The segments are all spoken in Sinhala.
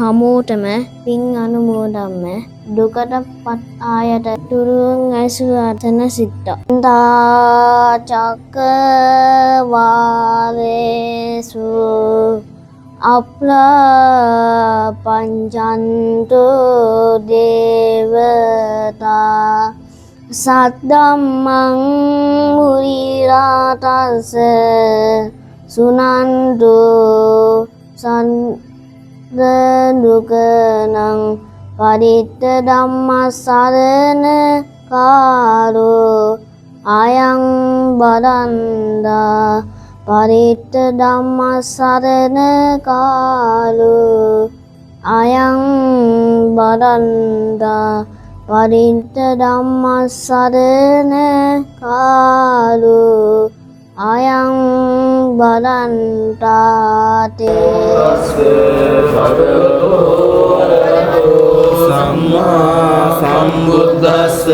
හමුවටම පින් අනුමෝදන්ම දුකටපත් ආයට තුරුන් ඇසුවතන සිට තා චක්කවාලේසු අප්ලා පංචන්තු දේවතා සද්දම්මං මුනිරාතස්ස සුනන්තු දුකනං පරිත්ත ධම්මසරණ කාලෝ අයං බදන්දා පරිත්ත ධම්මසරණ කාලෝ අයං බදන්දා පරිත්ත ධම්මසරණ කාලෝ අයං බදන්තාතේ සම්මා සම්බුද්දස්ස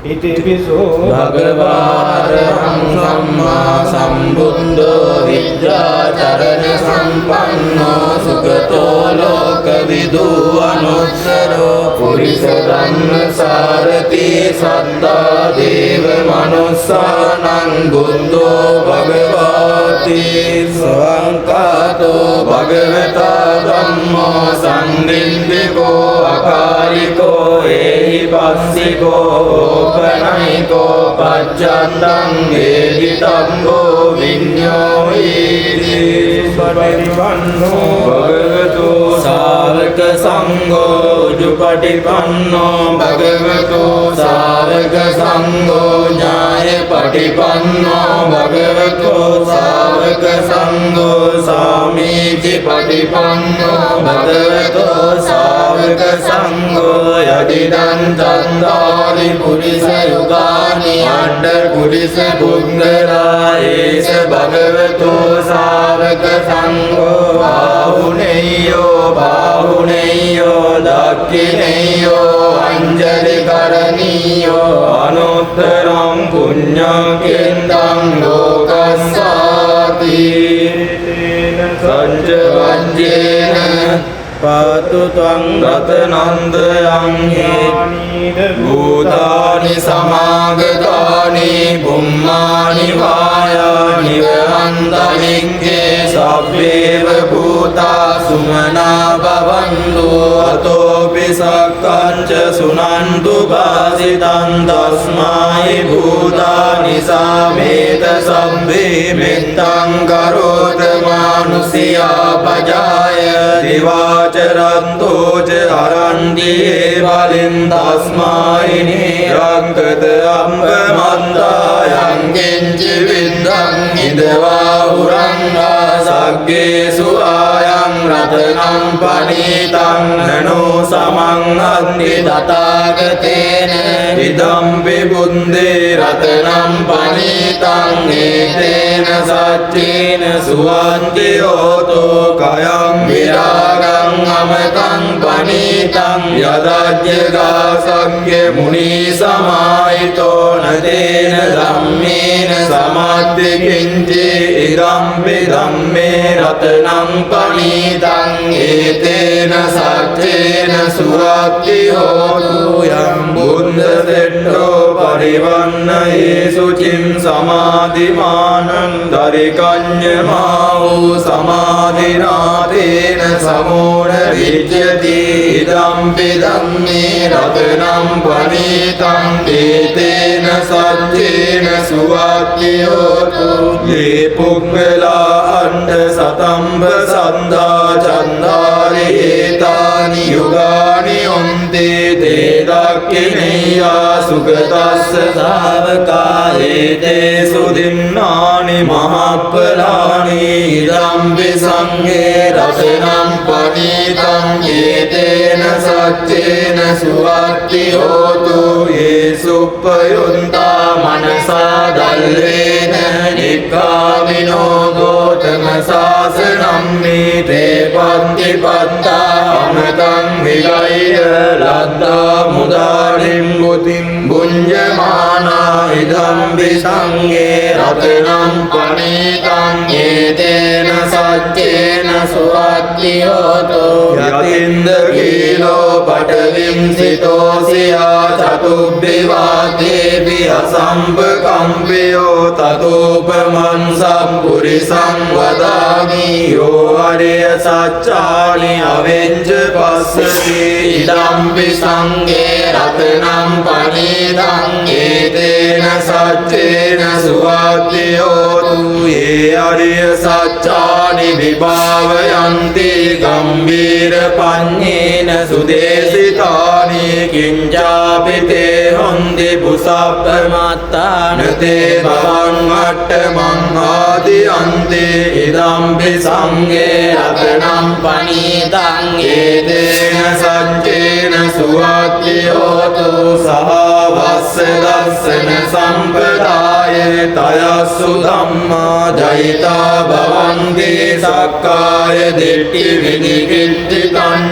ඉතිපිසෝ භගවාරහං සම්මා සම්බුද්ධෝ විද්‍යාචරණ සම්පන්නෝ සුගතෝ ලෝකවිදු අනුත්තරෝ පුරිස ධම්ම සාරති සත්තා දේව මනුස්සානං බුද්ධෝ භගවාති ස්වංකාතෝ භගවතා ධම්මෝ සම්නින්දිකෝ අකාලිකෝ ඒහි පස්සිකෝ පනයිකෝ පච්චත්තං ඒවිතම්බෝ විඤ්ඤෝයිති පටිපන්නෝ භගවතු සාවක සංඝෝ උජුපටිපන්නෝ භගවතු සාවක සංඝෝ ඥාය පටිපන්නෝ භගවතු සාවක සංඝෝ සාමීචි පටිපන්නෝ භගවතු සාවක සංඝෝ යදිදං චන්දානි පුරිස යුගානි අණ්ඩ පුරිස පුද්ගලා ඒස භගවතු සාවක සංඝෝ බාහුනේයෝ දක්ඛිනේයෝ අංජලි කරණීයෝ අනුත්තරං පුඤ්ඤකෙන්දං ලෝකස්සාති සංජ වජ්ජේන පාතු ත්වං රතනන්දයං හේති භූතානි සමාගතානි බුම්මානි වායානි වහන්තනික්ඛේ සබ්බේව භූතා සුමනා භවන්තු අතෝපි සක්කංච සුනන්තු භාසිතං තස්මායි භූතානි සාමේත සබ්බේ මෙත්තං කරෝත මානුසියා පජාය දිවාචරන්තෝ ච අරන්තියේ බලින් තස්මායි නිරංකත අම්බ මන්දායං කිංචි විද්දං ඉදවා උරංගා සග්ගේසු ආයං රතනං පනීතං නනෝ සමං අන්ති තථාගතේන ඉදම්පි බුද්දේ රතනං පනීතං ඒතේන සච්චේන සුවන්ති හෝතෝ කයං විරාගං අමතං පනීතං යදජ්ජගා සග්ගේ මුනි සමාහිතෝ නදේන ධම්මේන සමත්ති කිංචි ඉදම්පි ධම්මේ රතනං පනීතං ඒතේන සච්චේන සුවක්ති හෝතු යම් බුද්ධ සෙට්ඨෝ පරිවන්නයේසු චින් සමාධිමානං දරිකඤ්ඤමා වූ සමාධිනාතේන සමෝණ විච්ඡති ඉදම්පි ධම්මේ රතනං පනීතං ඒතේන සච්චේන සුවක්ති හෝතු යේ පුක්ඛලා අණ්ඩ සතම්බ සන්දා චන්දාරේතානි යුගානි ඔන්තේ තේ දක්ඛිනේයා සුගතස්ස ශාවකා ඒතේ සුදින්නානි මහප්පලානි ඉදම්පි සංඝේ රතනං පනීතං ඒතේන සච්චේන සුවක්ති හෝතු යේ සුප්පයුන්තා මනසා දල්වේන නික්ඛාමිනෝ ගෝතම සාසනං නීතේ පන්ති පත්තා අමතං විගය ලද්දා මුදානින් බුතින් බුඤ්ජමානා ඉදම්පි සංඝේ රතනං පනීතං ඒතේන සච්චේන සුවත්තියෝතු යතින්ද කීලෝ පටවිම් සිතෝසියා චතුබ්බිවාතේපි අසම්පකම්පියෝ තතෝපමන් සම්පුරිසං වදාමි යෝ අරිය සච්චානි අවෙච්ච පස්සති ඉදම්පි සංඝේ රතනම් පනීතං ඒතේන සච්චේන සුවත්තියෝතු ඒ අරිය සච්චානි විභාවයන්ති ගම්බීර පඤ්ඤේන සුදේශිතානි කිංචාපිතේ හොන්දි පුසප්පමත්තාන තේ භවං අට්ඨමං ආදියන්ති ඉදම්පි සංඝේ රතනම් පනීතං ඒතේන සච්චේන සුවත්තියෝතු සහවස්ස දස්සන සම්පදාය තයස්සු ධම්මා ජයිතා භවන්ති සක්කාය දිට්ඨි විනිකිට්ඨිතං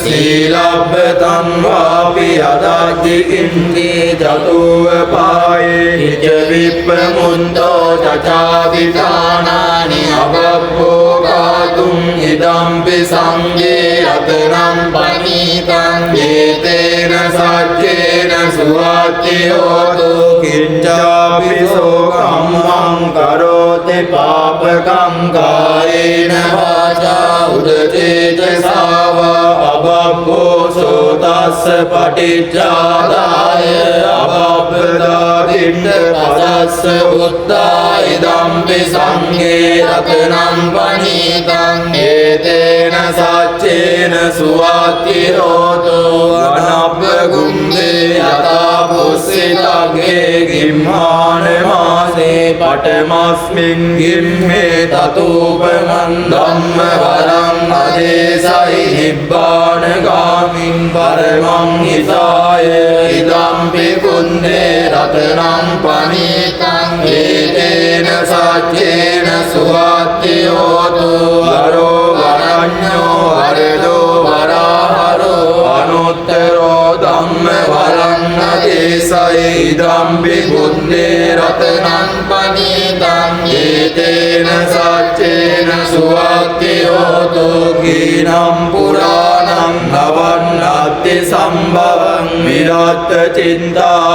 සීලබ්බතං වාපි අදජ්ජි කිංචි චතුව පායේ හිච විප්පමුන්තෝ චචාවිතානානි අවබ්බෝගාතුම් ඉදම්පි සංඝේ රතනම් පනීතං ඒතේන සච්චේන සුවත්තියෝතු කිංචාපිසෝ කම්මං කරෝති පාපකං කායේන වාචා උදචේතසාවා අබබ්බෝසෝ තස්ස පටිච්චාදාය අබබ්බදාදින්න පදස්ස උත්තා ඉදම්පි සංඝේ රතනම් පනීතං ඒතේන සච්චේන සුවත්තියෝතු අනබ්බගුම්බේ යතා පුස්සිතග්ගේ ගිම්හාන මාසේ පඨමස්මින් ගිම්මේ තතූපමන් ධම්ම වරං අදේසයි නිබ්බාන ගාමින් පරමං හිතාය ඉදම්පි කුන්නේ රතනම් පනීතං ඒතේන සච්චේන සුවත්තියෝතු වරෝ වරඤ්ඤෝ වරදෝ වරහරෝ අනුත්තරෝ ධම්ම වරං අදේසයි ඉදම්පි කුන්නේ රතනම් පනීතං ඒතේන සච්චේන සුවත්තියෝතු කීනම් පුරාණං නවන්නත්ති සම්භවං විරත්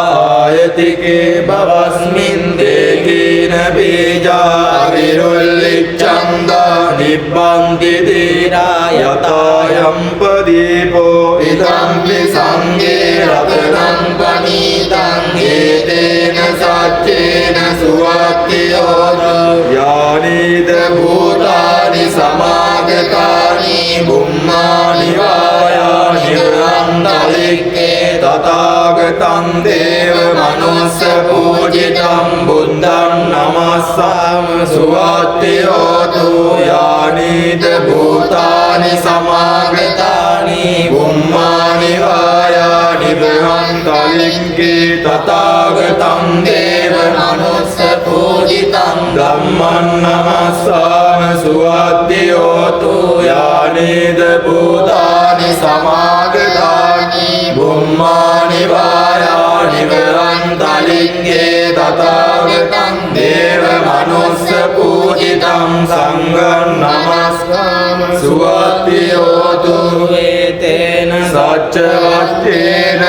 චින්තායතිකේ බවස්මින් දේකීන බීජා විරුල්ලිච්ඡන්දා නිබ්බන්ති දීරා යතායම් පදීපෝ ඉදම්පි සංඝේ රතනම් පනීතං ඒතේන සච්චේන සුවත්තියෝතු යානීද භූතානි සමාගතානි බුම්මානි වායානි අන්තලික්කේ තථාගතං දේව මනුස්ස පූජිතං බුද්ධං නමස්සාම සුවත්තියෝතු යානීද භූතානි සමාගතානි බුම්මානි වායානි අන්තලික්කේ තථාගතං දේව මනුස්ස පූජිතං ධම්මං නමස්සාම සුවත්තියෝතු යානීද භූතානි සමාගතානි බුම්මානි වායානි අන්තලික්කේ තථාගතං දේව මනුස්ස පූජිතං සංඝං නමස්සාම සුවත්තියෝතු ඒතේන සච්ච වත්තේන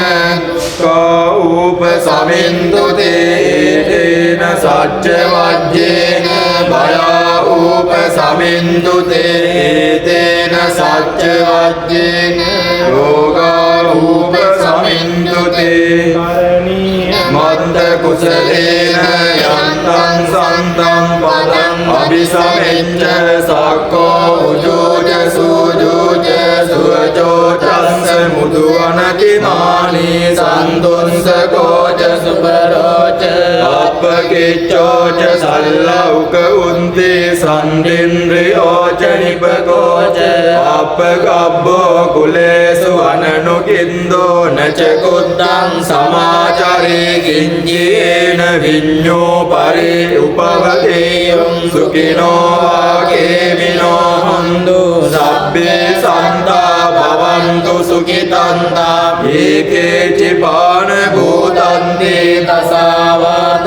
කෝප සමින්තු තේන සච්ච වජ්ජේන භයා උප සමින්තු තේන සච්ච වජ්ජේන යෝගා උප සමින්තු තේ මන්ද කුසලේන යන්තං සන්තං පදං අபிසමෙච්ච සක්කෝ උජෝජ සුජෝජ සුවචෝ චස්ස මුදුවනතිමානි සන්තුන්ස කෝච සුපරෝච අප්පකිච්චෝච සල්ලෞක උන්ති සන්දින්ද්‍රියෝච නිපකෝච අප්පගබ්බෝ කුලේසු අනනුකින්දෝ නච කුද්දං සමාචරේ කිංජේන විඤ්ඤෝ පරේ උපවදේයං සුඛිනෝ වාගේමිනෝ හන්දු සබ්බේ සන්තා භවන්තු සුඛිතන්තා ඒකේ චිපාන භූතන්ති තසාවාතාවරාවා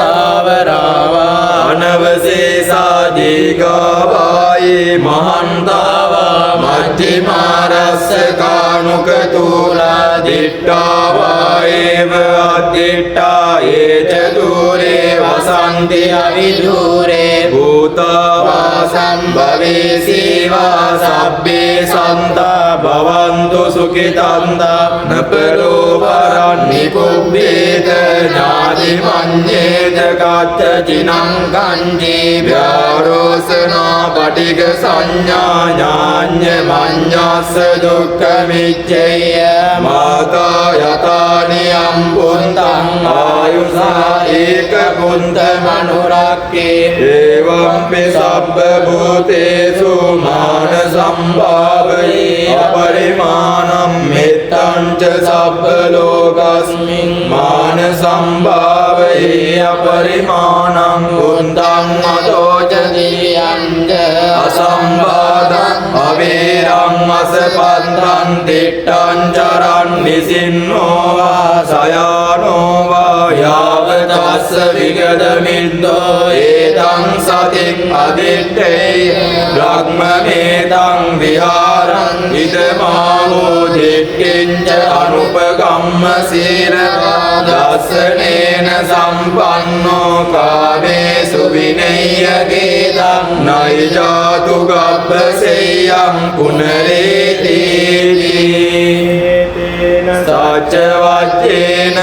අනවසේසා දීගාවායේ මහන්තාවා මජ්ජිමාරස්ස කානුක තූලා දිට්ඨාවා ඒව අදිට්ඨා ඒච දූරේ වසන්ති අවිදූරේ භූතාවා සම්භවේසීවා සබ්බේ සන්තා භවන්තු සුඛිතන්තා නපරෝපරන්නි කුබ්බේත ඥාති මඤ්ඤේත ගච්ඡ චිනං කංජී ව්‍යාරෝසනා පටිඝ සංඥා ඥාඤ්ඤ මඤ්ඤස්ස දුක්ඛ මිච්ඡය මාතා යතානියම් පුන්තං ආයුසා ඒක පුන්ත මනුරක්කේ එවම්පි සබ්බ භූතේසු මාන සම්භාවයේ අපරිමාණම් මෙත්තං ච සබ්බ ලෝකස්මින් මාන සම්භාවයේ අපරිමාණං පුන්තං අදෝච දියං අසම්බාධං අවේරං අසපන්තං දිට්ඨං චරන් නිසින්නෝ වා සයානෝ වා යාව තස්ස විගදමින්දෝ ඒතං සතින් අදිත්තේ බ්‍රහ්මමේතං විහාරං ඉදමාහෝ දිට්ඨින්ච අනුපගම්ම සීලවා දස්සනේන සම්පන්නෝ කාමේසු විනය්‍ය ගේතං නයිජාතු ගබ්බසෙයං පුනරේති සච්ච වච්චේන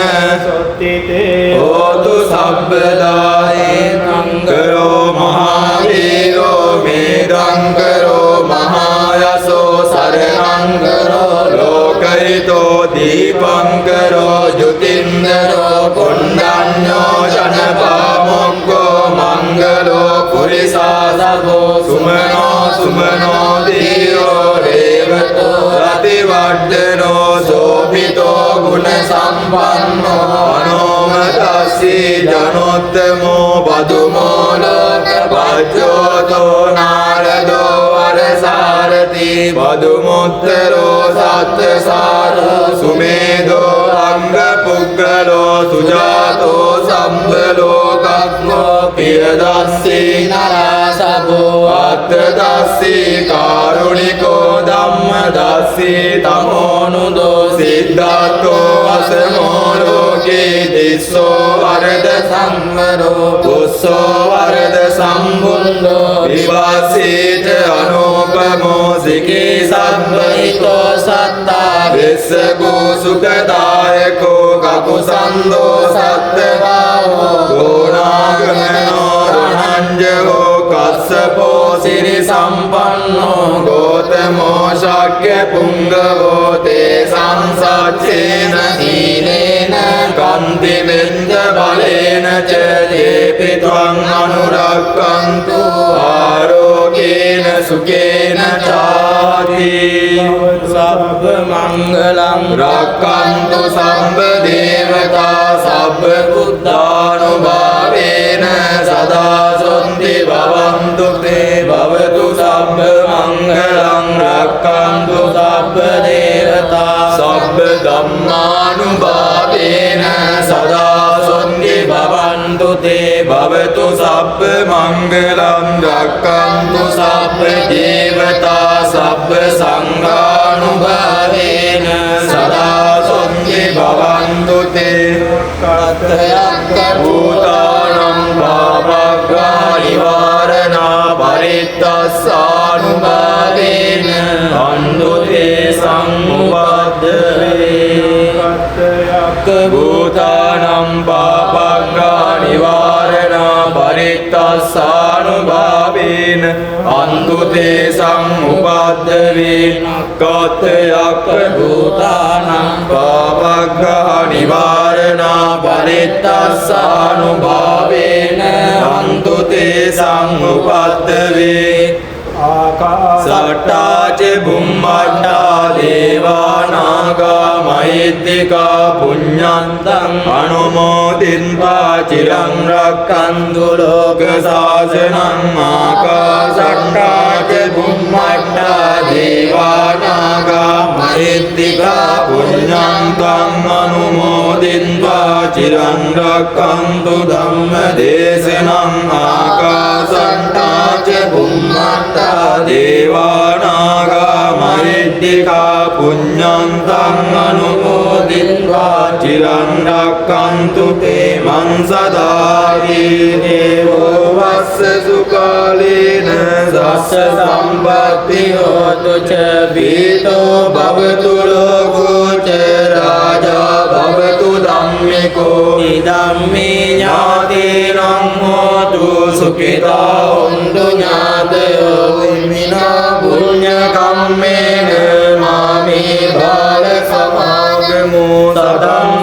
හෝතු සබ්බදායේ නංකරෝ මහාවීරෝ මේදංකරෝ මහායසෝ සරණංකරෝ ලෝකයිතෝ දීපංකරෝ ජුතින්දරෝ කුණ්ඩඤ්ඤෝ ජනපාමොක්ඛෝ මංගලෝ පුරිසාසබෝ සුමනෝ දීරෝ රේවතෝ රතිවඩ්ඩනෝ සෝභිතෝ ගුණ සම්පන්නෝ අනෝමතස්සී ජනෝත්තමෝ බදුමෝ ලෝක පච්චෝතෝ නාරදෝ වරසාරති බදුමුත්තරෝ සත්තසාරෝ සුමේදෝ අංග පුග්ගලෝ සුජාතෝ සම්බලෝකග්නෝ පියදස්සී නරසබෝ අත්තදස්සී කාරුණිකෝ ධම්මදස්සී තමෝනුදෝ සිද්ධාර්ථෝ අසමෝ ලෝකේ දිස්සෝ වරද සංවරෝ පුස්සෝ වරද සම්බුද්ධෝ විවාසීත අනෝපමෝ සිකී සබ්බහිතෝ සත්තා විස්සකෝ සුඛදායකෝ කකුසන්தோ සත්තවාහෝ ගෝනාගමනෝ රණංජෝ කස්සපෝ සිරි සම්පන්නෝ ගෝතමෝ ශක්‍ය පුංගවෝ තේ සංසච්චේන සීලේන කන්ති මෙන්ද බලේන ච දේපි ත්වං අනුරක්ඛන්තු ආරෝගේන සුඛේන චාති සබ්බ මංගලං රක්ඛන්තු සම්බ දේවතා සබ්බ බුද්ධානුභාවේන සදා සොන්ති භවන්තු තේ භවතු සබ්බ මංගලං රක්ඛන්තු සබ්බ දේවතා සබ්බ ධම්මානුභාවේන සදා සොන්ති භවන්තු තේ භවතු සබ්බ මංගලං රක්ඛන්තු සබ්බ දේවතා සබ්බ සංඝානුභාවේන සදා සොන්ති භවන්තු තේ කත්තයක්ක භූතානං පාපග්ගා නිවාරණා පරිත්තස්සානුභාවේන අන්තු තේ සම්මුපද්දවේ කත්තයක්ක භූතානං පාපග්ගා නිවාරණා පරිත්තස්සානුභාවේන අන්තු තේ සම්මුපද්දවේ කත්තයක්ක භූතානං පාපග්ගා නිවාරණා පරිත්තස්සානුභාවේන අන්තු තේ සම්මුපද්දවේ සට්ඨාච බුම්මට්ඨා දේවානාගා මහිත්‍තිකා පුඤ්ඤන්තං අනුමෝදින්වා චිරං රක්ඛන්තු ලෝක සාසනං ආකාශට්ඨාච බුම්මට්ඨා දේවානාගා මහිත්‍තිකා පුඤ්ඤන්තං අනුමෝදින්වා චිරං රක්ඛන්තු ධම්ම දේශනං ආකාශට්ඨාච බුම්මට්ඨා දේවානාගා මහිද්దికා පුඤ්ඤන්තං අනුමෝදිत्वा චිරන් රක්ඛන්තු තේ මං සදාති දේවෝ වස්ස සුකාලේන සස්ස සම්පත්ති හෝතු ච බීතෝ භවතු ලෝකෝ ච රාජා භවතු ධම්මිකෝ ඉදම්මේ ඥාතේනං හෝතු සුඛිතා හොන්තු ඥාතයෝ විමිනා පුඤ්ඤ කම්මේන මාමේ බාල සමාගමෝ සතං